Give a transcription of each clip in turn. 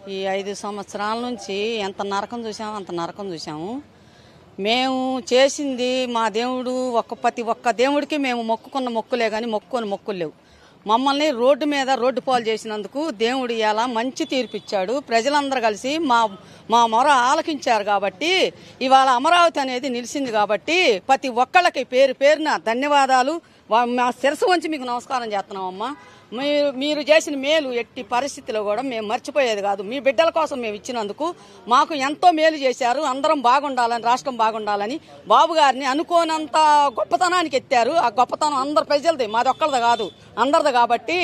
ఈ 5 సంవత్సరాల నుంచి ఎంత నరకం చూసాము అంత నరకం చూసాము. మేము చేసింది మా దేవుడు ప్రతి ఒక్క దేవుడికి మేము మొక్కుకున్న మొక్కులే కానీ మొక్కుకొని మొక్కులు లేవు. మమ్మల్ని రోడ్డు మీద రోడ్డు పాలు చేసినందుకు దేవుడు ఇలా మంచి తీర్పిచ్చాడు. ప్రజలందరూ కలిసి మా మొర ఆలకించారు కాబట్టి ఇవాళ అమరావతి అనేది నిలిచింది కాబట్టి ప్రతి ఒక్కళ్ళకి పేరు పేరున ధన్యవాదాలు. మా శిరస్సు వంచి మీకు నమస్కారం చేస్తున్నామమ్మా. మీరు చేసిన మేలు ఎట్టి పరిస్థితిలో కూడా మేము మర్చిపోయేది కాదు. మీ బిడ్డల కోసం మేము ఇచ్చినందుకు మాకు ఎంతో మేలు చేశారు. అందరం బాగుండాలని, రాష్ట్రం బాగుండాలని బాబు గారిని అనుకోనంత గొప్పతనానికి ఎత్తారు. ఆ గొప్పతనం అందరి ప్రజలది, మాది ఒక్కరిది కాదు, అందరిది కాబట్టి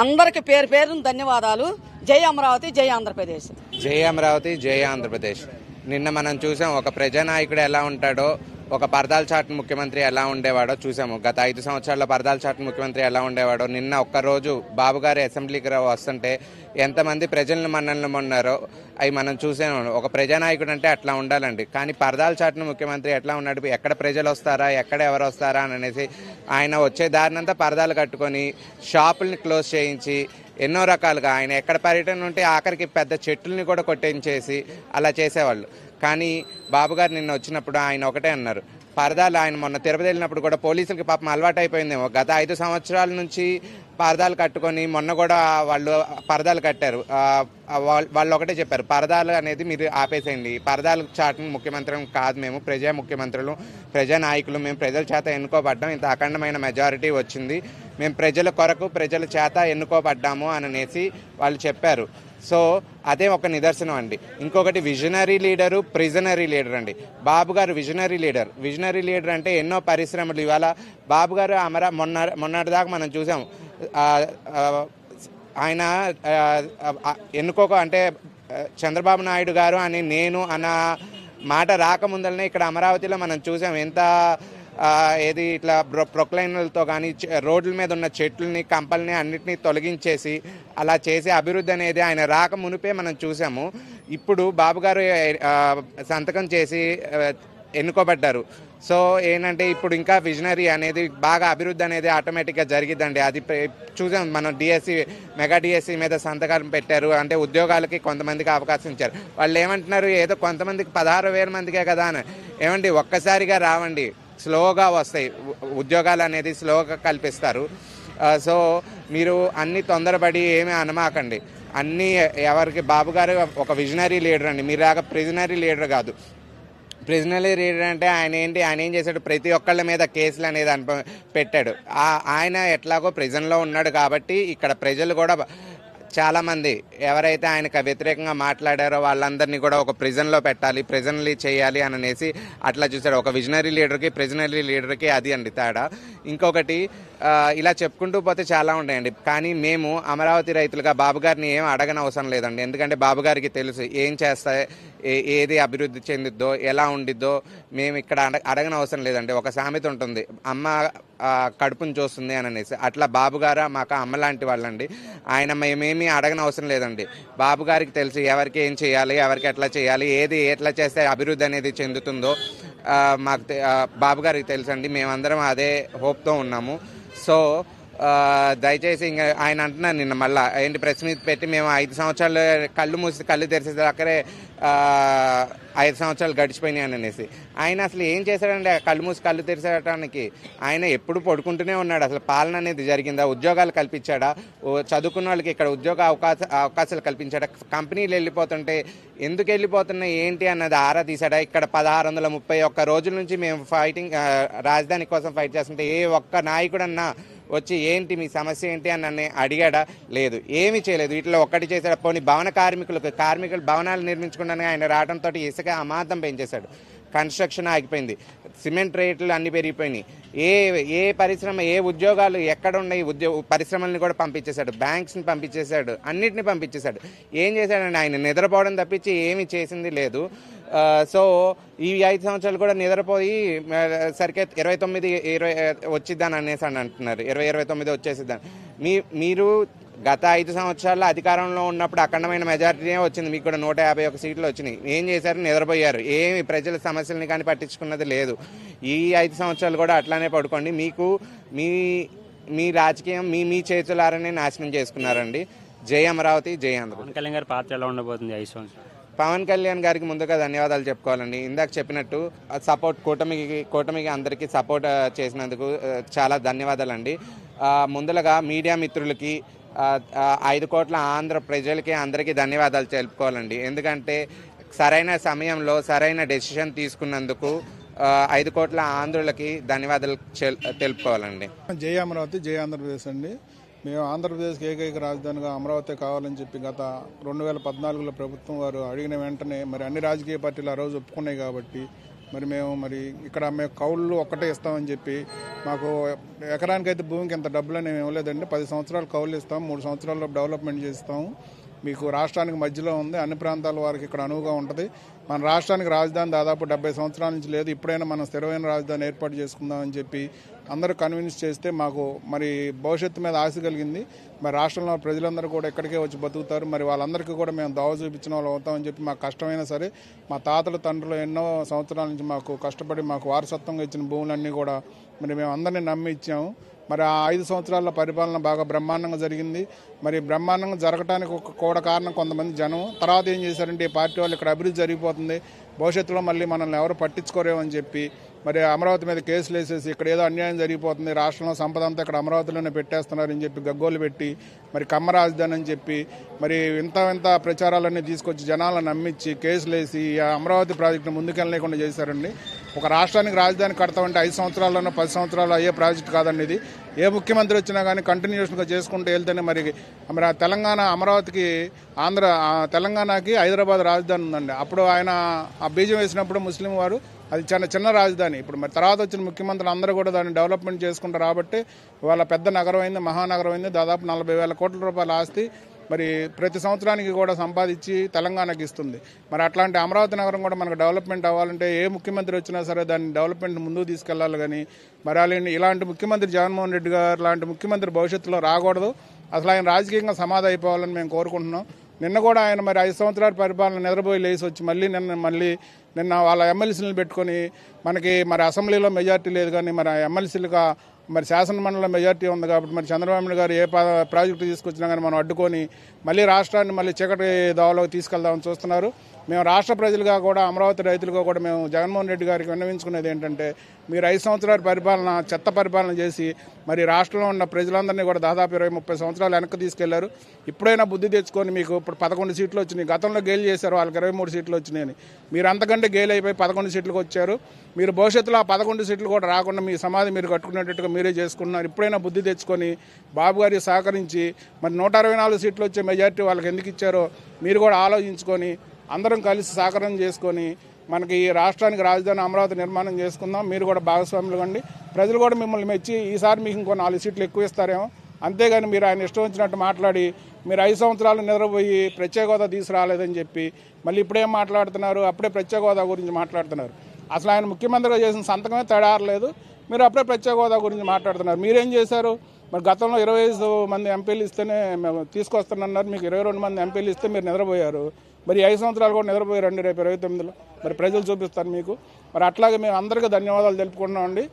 అందరికి పేరు పేరున ధన్యవాదాలు. జై అమరావతి, జై ఆంధ్రప్రదేశ్. జై అమరావతి, జై ఆంధ్రప్రదేశ్. నిన్న మనం చూసాం ఒక ప్రజానాయకుడు ఎలా ఉంటాడో, ఒక పరదాల చాటు ముఖ్యమంత్రి ఎలా ఉండేవాడో చూసాము. గత 5 సంవత్సరాల్లో పరదాల చాటు ముఖ్యమంత్రి ఎలా ఉండేవాడో నిన్న ఒక్కరోజు బాబు గారి అసెంబ్లీకి వస్తుంటే ఎంతమంది ప్రజలను మన్నలను ఉన్నారో అవి మనం చూసాము. ఒక ప్రజానాయకుడు అంటే అట్లా ఉండాలండి. కానీ పరదాల చాటున ముఖ్యమంత్రి ఎట్లా ఉన్నాడు, ఎక్కడ ప్రజలు వస్తారా, ఎక్కడ ఎవరు వస్తారా అని అనేసి ఆయన వచ్చే దారినంతా పరదాలు కట్టుకొని షాపుల్ని క్లోజ్ చేయించి ఎన్నో రకాలుగా ఆయన ఎక్కడ పర్యటన ఉంటే ఆఖరికి పెద్ద చెట్లని కూడా కొట్టించేసి అలా చేసేవాళ్ళు. కానీ బాబు గారు నిన్న వచ్చినప్పుడు ఆయన ఒకటే అన్నారు, పరదాలు ఆయన మొన్న తిరుపతి వెళ్ళినప్పుడు కూడా పోలీసులకి పాపం అలవాటు అయిపోయిందేమో. గత 5 సంవత్సరాల నుంచి పరదాలు కట్టుకొని మొన్న కూడా వాళ్ళు పరదాలు కట్టారు. వాళ్ళు ఒకటే చెప్పారు, పరదాలు అనేది మీరు ఆపేసేయండి. పరదాలు చాటును ముఖ్యమంత్రి కాదు, మేము ప్రజా ముఖ్యమంత్రులు, ప్రజానాయకులు, మేము ప్రజల చేత ఎన్నుకోబడ్డాం. ఇంత అఖండమైన మెజారిటీ వచ్చింది, మేము ప్రజల కొరకు ప్రజల చేత ఎన్నుకోబడ్డాము అనేసి వాళ్ళు చెప్పారు. సో అదే ఒక నిదర్శనం అండి. ఇంకొకటి విజనరీ లీడరు, ప్రిజనరీ లీడర్ అండి. బాబు గారు విజనరీ లీడర్ అంటే ఎన్నో పరిశ్రమలు ఇవాళ బాబు గారు మొన్నటిదాకా మనం చూసాం. ఆయన అంటే చంద్రబాబు నాయుడు గారు అని నేను అన్న మాట రాకముందలనే ఇక్కడ అమరావతిలో మనం చూసాం ఎంత ఏది ఇట్లా ప్రొక్లైన్లతో కానీ రోడ్ల మీద ఉన్న చెట్లని, కంపల్ని అన్నిటినీ తొలగించేసి అలా చేసే అభివృద్ధి అనేది ఆయన రాక మునిపే మనం చూసాము. ఇప్పుడు బాబు గారు సంతకం చేసి ఎన్నుకోబడ్డారు. సో ఏంటంటే ఇప్పుడు ఇంకా విజనరీ అనేది బాగా అభివృద్ధి అనేది ఆటోమేటిక్గా జరిగిద్దండి. అది చూసాం మనం. మెగా డిఎస్సి మీద సంతకాలు పెట్టారు అంటే ఉద్యోగాలకి కొంతమందికి అవకాశం ఇచ్చారు. వాళ్ళు ఏమంటున్నారు, ఏదో కొంతమందికి 16,000 మందికే కదా అని. ఏమండి, ఒక్కసారిగా రావండి, స్లోగా వస్తాయి ఉద్యోగాలు అనేది, స్లోగా కల్పిస్తారు. సో మీరు అన్ని తొందరపడి ఏమీ అనమాకండి. అన్నీ ఎవరికి బాబు గారు ఒక విజనరీ లీడర్ అండి, మీలాగా ప్రిజనరీ లీడర్ కాదు. ప్రిజనరీ లీడర్ అంటే ఆయన ఏం చేశాడు, ప్రతి ఒక్కళ్ళ మీద కేసులు అనేది పెట్టాడు. ఆయన ఎట్లాగో ప్రిజన్లో ఉన్నాడు కాబట్టి ఇక్కడ ప్రజలు కూడా చాలామంది ఎవరైతే ఆయనకు వ్యతిరేకంగా మాట్లాడారో వాళ్ళందరినీ కూడా ఒక ప్రిజన్లో పెట్టాలి, ప్రిజనరీ చేయాలి అని అనేసి అట్లా చూశాడు. ఒక విజనరీ లీడర్కి ప్రిజనరీ లీడర్కి అది అండి తేడా. ఇంకొకటి ఇలా చెప్పుకుంటూ పోతే చాలా ఉంటాయండి. కానీ మేము అమరావతి రైతులుగా బాబు గారిని ఏం అడగనవసరం లేదండి. ఎందుకంటే బాబు గారికి తెలుసు ఏం చేస్తే ఏది అభివృద్ధి చెందిద్దో, ఎలా ఉండిద్దో మేము ఇక్కడ అడగనవసరం లేదండి. ఒక సామెత ఉంటుంది, అమ్మ కడుపుని చూస్తుంది అని అనేసి. అట్లా బాబు గారు మాకు అమ్మ లాంటి వాళ్ళండి. ఆయన మేమేమీ అడగనవసరం లేదండి. బాబు గారికి తెలుసు ఎవరికి ఏం చేయాలి, ఎవరికి ఎట్లా చేయాలి, ఏది ఎట్లా చేస్తే అభివృద్ధి అనేది చెందుతుందో మాకు బాబు గారికి తెలుసండి. మేమందరం అదే హోప్తో ఉన్నాము. సో దయచేసి ఇంకా ఆయన అంటున్నారు నిన్న మళ్ళీ ఏంటి ప్రెస్ మీట్ పెట్టి మేము 5 సంవత్సరాలు కళ్ళు మూసి కళ్ళు తెరిచేది అక్కడే 5 సంవత్సరాలు గడిచిపోయినాయి అని అనేసి. ఆయన అసలు ఏం చేశాడండి కళ్ళు మూసి కళ్ళు తెరిచేయడానికి? ఆయన ఎప్పుడు పడుకుంటూనే ఉన్నాడు. అసలు పాలన అనేది జరిగిందా? ఉద్యోగాలు కల్పించాడా? చదువుకున్న వాళ్ళకి ఇక్కడ ఉద్యోగ అవకాశాలు కల్పించాడా? కంపెనీలు వెళ్ళిపోతుంటే ఎందుకు వెళ్ళిపోతున్నాయి ఏంటి అన్నది ఆరా తీశాడా? ఇక్కడ 1631 రోజుల నుంచి మేము రాజధాని కోసం ఫైట్ చేస్తుంటే ఏ ఒక్క నాయకుడన్నా వచ్చి ఏంటి మీ సమస్య ఏంటి అని నన్ను అడిగాడా? లేదు, ఏమీ చేయలేదు. వీటిలో ఒక్కటి చేశాడు. పోనీ కార్మికులు భవనాలు నిర్మించుకుంటానే ఆయన రావడంతో ఇసుక అమాంతం పెంచేశాడు. కన్స్ట్రక్షన్ ఆగిపోయింది, సిమెంట్ రేట్లు అన్నీ పెరిగిపోయినాయి. ఏ పరిశ్రమ, ఏ ఉద్యోగాలు ఎక్కడ ఉన్నాయి? పరిశ్రమల్ని కూడా పంపించేశాడు, బ్యాంక్స్ని పంపించేశాడు, అన్నిటిని పంపించేశాడు. ఏం చేశాడండి? ఆయన నిద్రపోవడం తప్పించి ఏమీ చేసింది లేదు. సో ఈ 5 సంవత్సరాలు కూడా నిద్రపోయి సరిగ్గా 29 వచ్చిద్దాని అనేసి అని అంటున్నారు. 29 వచ్చేసిద్దాన్ని. మీరు గత 5 సంవత్సరాల్లో అధికారంలో ఉన్నప్పుడు అఖండమైన మెజారిటీనే వచ్చింది, మీకు కూడా 151 సీట్లు వచ్చినాయి. ఏం చేశారు? నిద్రపోయారు. ఏమి ప్రజల సమస్యలని కానీ పట్టించుకున్నది లేదు. ఈ 5 సంవత్సరాలు కూడా అట్లానే పడుకోండి. మీకు మీ రాజకీయం మీ చేతులారనే నాశనం చేసుకున్నారండి. జై అమరావతి, జై ఆంధ్రప్రదేశ్. పవన్ కళ్యాణ్ గారి పాత్ర ఎలా ఉండబోతుంది 5 సంవత్సరాలు? పవన్ కళ్యాణ్ గారికి ముందుగా ధన్యవాదాలు చెప్పుకోవాలండి. ఇందాక చెప్పినట్టు సపోర్ట్ కూటమికి అందరికీ సపోర్ట్ చేసినందుకు చాలా ధన్యవాదాలండి. ముందుగా మీడియా మిత్రులకి 5 కోట్ల ఆంధ్ర ప్రజలకి అందరికీ ధన్యవాదాలు తెలుపుకోవాలండి. ఎందుకంటే సరైన సమయంలో సరైన డెసిషన్ తీసుకున్నందుకు 5 కోట్ల ఆంధ్రులకి ధన్యవాదాలు తెలుపుకోవాలండి. జై అమరావతి, జై ఆంధ్రప్రదేశ్ అండి. మేము ఆంధ్రప్రదేశ్కి ఏకైక రాజధానిగా అమరావతి కావాలని చెప్పి గత 2014లో ప్రభుత్వం వారు అడిగిన వెంటనే మరి అన్ని రాజకీయ పార్టీలు ఆ రోజు ఒప్పుకున్నాయి కాబట్టి మేము ఇక్కడ కౌళ్ళు ఒక్కటే ఇస్తామని చెప్పి మాకు ఎకరానికైతే భూమికి ఎంత డబ్బులని మేము ఇవ్వలేదండి. 10 సంవత్సరాలు కౌలు ఇస్తాం, 3 సంవత్సరాల్లో డెవలప్మెంట్ చేస్తాము. మీకు రాష్ట్రానికి మధ్యలో ఉంది, అన్ని ప్రాంతాల వారికి ఇక్కడ అనువుగా ఉంటుంది. మన రాష్ట్రానికి రాజధాని దాదాపు 70 సంవత్సరాల నుంచి లేదు. ఇప్పుడైనా మనం స్థిరమైన రాజధాని ఏర్పాటు చేసుకుందామని చెప్పి అందరూ కన్విన్స్ చేస్తే మాకు మరి భవిష్యత్తు మీద ఆశ కలిగింది. మరి రాష్ట్రంలో ప్రజలందరూ కూడా ఇక్కడికే వచ్చి బతుకుతారు. మరి వాళ్ళందరికీ కూడా మేము దావ చూపించిన వాళ్ళు అవుతామని చెప్పి మాకు కష్టమైనా సరే మా తాతల తండ్రులు ఎన్నో సంవత్సరాల నుంచి మాకు కష్టపడి మాకు వారసత్వంగా ఇచ్చిన భూములన్నీ కూడా మరి మేము అందరినీ నమ్మి ఇచ్చాము. మరి ఆ 5 సంవత్సరాల పరిపాలన బాగా బ్రహ్మాండంగా జరిగింది. మరి బ్రహ్మాండంగా జరగడానికి కూడా కారణం కొంతమంది జనం. తర్వాత ఏం చేశారంటే ఈ పార్టీ వాళ్ళు ఇక్కడ అభివృద్ధి జరిగిపోతుంది, భవిష్యత్తులో మళ్ళీ మనల్ని ఎవరు పట్టించుకోరేమని చెప్పి మరి అమరావతి మీద కేసులు వేసేసి ఇక్కడ ఏదో అన్యాయం జరిగిపోతుంది, రాష్ట్రంలో సంపద అంతా ఇక్కడ అమరావతిలోనే పెట్టేస్తున్నారని చెప్పి గగ్గోలు పెట్టి మరి కమ్మ రాజధాని అని చెప్పి మరి వింత ప్రచారాలన్నీ తీసుకొచ్చి జనాలను నమ్మించి కేసులు వేసి అమరావతి ప్రాజెక్టును ముందుకెళ్ళలేకుండా చేశారండి. ఒక రాష్ట్రానికి రాజధాని కడతామంటే 5 సంవత్సరాల్లోనో 10 సంవత్సరాలు అయ్యే ప్రాజెక్టు కాదండి ఇది. ఏ ముఖ్యమంత్రి వచ్చినా కానీ కంటిన్యూషన్గా చేసుకుంటూ వెళ్తేనే మరి తెలంగాణ అమరావతికి తెలంగాణకి హైదరాబాద్ రాజధాని ఉందండి. అప్పుడు ఆయన ఆ బీజం వేసినప్పుడు ముస్లిం వారు అది చిన్న రాజధాని. ఇప్పుడు మరి తర్వాత వచ్చిన ముఖ్యమంత్రులు అందరూ కూడా దాన్ని డెవలప్మెంట్ చేసుకుంటారు కాబట్టి వాళ్ళ పెద్ద నగరం అయింది, మహానగరం అయింది. దాదాపు 40,000 కోట్ల రూపాయల ఆస్తి మరి ప్రతి సంవత్సరానికి కూడా సంపాదించి తెలంగాణకి ఇస్తుంది. మరి అట్లాంటి అమరావతి నగరం కూడా మనకు డెవలప్మెంట్ అవ్వాలంటే ఏ ముఖ్యమంత్రి వచ్చినా సరే దాన్ని డెవలప్మెంట్ ముందుకు తీసుకెళ్లాలి. కానీ మరి ఇలాంటి ముఖ్యమంత్రి జగన్మోహన్ రెడ్డి గారు లాంటి ముఖ్యమంత్రి భవిష్యత్తులో రాకూడదు. అసలు ఆయన రాజకీయంగా సమాధి అయిపోవాలని మేము కోరుకుంటున్నాం. నిన్న కూడా ఆయన మరి 5 సంవత్సరాల పరిపాలన నిద్రపోయి లేచి వచ్చి నిన్న వాళ్ళ ఎమ్మెల్సీలను పెట్టుకొని మనకి మరి అసెంబ్లీలో మెజార్టీ లేదు కానీ మరి ఎమ్మెల్సీలుగా మరి శాసనమండలిలో మెజార్టీ ఉంది కాబట్టి మరి చంద్రబాబు నాయుడు గారు ఏ ప్రాజెక్టు తీసుకొచ్చినా కానీ మనం అడ్డుకొని మళ్ళీ రాష్ట్రాన్ని మళ్ళీ చీకటి దావలోకి తీసుకెళ్దామని చూస్తున్నారు. మేము రాష్ట్ర ప్రజలుగా కూడా అమరావతి రైతులుగా కూడా మేము జగన్మోహన్ రెడ్డి గారికి విన్నవించుకునేది ఏంటంటే మీరు 5 సంవత్సరాల పరిపాలన చెత్త పరిపాలన చేసి మరి రాష్ట్రంలో ఉన్న ప్రజలందరినీ కూడా దాదాపు 20-30 సంవత్సరాలు వెనక్కి తీసుకెళ్లారు. ఇప్పుడైనా బుద్ధి తెచ్చుకొని మీకు ఇప్పుడు 11 సీట్లు వచ్చినాయి. గతంలో గేలు చేశారు, వాళ్ళకి 23 సీట్లు వచ్చినాయని. మీరు అంతకంటే గేలు అయిపోయి 11 సీట్లకు వచ్చారు. మీరు భవిష్యత్తులో ఆ 11 సీట్లు కూడా రాకుండా మీ సమాధి మీరు కట్టుకునేటట్టుగా మీరే చేసుకున్నారు. ఇప్పుడైనా బుద్ధి తెచ్చుకొని బాబు గారికి సహకరించి మరి 124 సీట్లు వచ్చే మెజార్టీ వాళ్ళకి ఎందుకు ఇచ్చారో మీరు కూడా ఆలోచించుకొని అందరం కలిసి సహకారం చేసుకొని మనకి ఈ రాష్ట్రానికి రాజధాని అమరావతి నిర్మాణం చేసుకుందాం. మీరు కూడా భాగస్వాములు కండి. ప్రజలు కూడా మిమ్మల్ని మెచ్చి ఈసారి మీకు ఇంకో 4 సీట్లు ఎక్కువ ఇస్తారేమో. అంతేగాని మీరు ఆయన ఇష్టం వచ్చినట్టు మాట్లాడి మీరు 5 సంవత్సరాలు నిద్రపోయి ప్రత్యేక హోదా తీసుకురాలేదని చెప్పి మళ్ళీ ఇప్పుడేం మాట్లాడుతున్నారు, అప్పుడే ప్రత్యేక హోదా గురించి మాట్లాడుతున్నారు. అసలు ఆయన ముఖ్యమంత్రిగా చేసిన సంతకమే తడారలేదు, మీరు అప్పుడే ప్రత్యేక హోదా గురించి మాట్లాడుతున్నారు. మీరేం చేశారు? మరి గతంలో 25 మంది ఎంపీలు ఇస్తేనే మేము తీసుకొస్తానన్నారు, మీకు 22 మంది ఎంపీలు ఇస్తే మీరు నిద్రపోయారు. మరి 5 సంవత్సరాలు కూడా నిద్రపోయారండి. రేపు 29లో మరి ప్రజలు చూపిస్తారు మీకు. మరి అట్లాగే మేము అందరికీ ధన్యవాదాలు తెలుపుకుంటున్నామండి.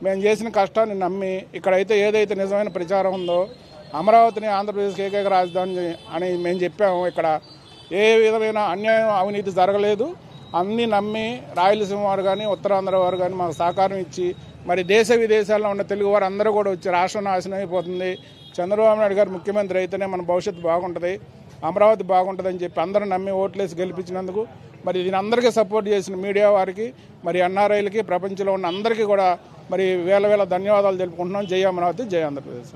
మేము చేసిన కష్టాన్ని నమ్మి ఇక్కడైతే ఏదైతే నిజమైన ప్రచారం ఉందో అమరావతిని ఆంధ్రప్రదేశ్కి ఏకైక రాజధాని అని మేము చెప్పాము. ఇక్కడ ఏ విధమైన అన్యాయం అవినీతి జరగలేదు. అన్నీ నమ్మి రాయలసీమ వారు కానీ ఉత్తరాంధ్ర వారు కానీ మాకు సహకారం ఇచ్చి మరి దేశ విదేశాల్లో ఉన్న తెలుగు వారు అందరూ కూడా వచ్చి రాష్ట్రం నాశనం అయిపోతుంది, చంద్రబాబు నాయుడు గారు ముఖ్యమంత్రి అయితేనే మన భవిష్యత్తు బాగుంటుంది, అమరావతి బాగుంటుందని చెప్పి అందరూ నమ్మి ఓట్లేసి గెలిపించినందుకు మరి దీని అందరికీ సపోర్ట్ చేసిన మీడియా వారికి మరి ఎన్ఆర్ఐలకి ప్రపంచంలో ఉన్న అందరికీ కూడా మరి వేల ధన్యవాదాలు తెలుపుకుంటున్నాం. జై అమరావతి, జై ఆంధ్రప్రదేశ్.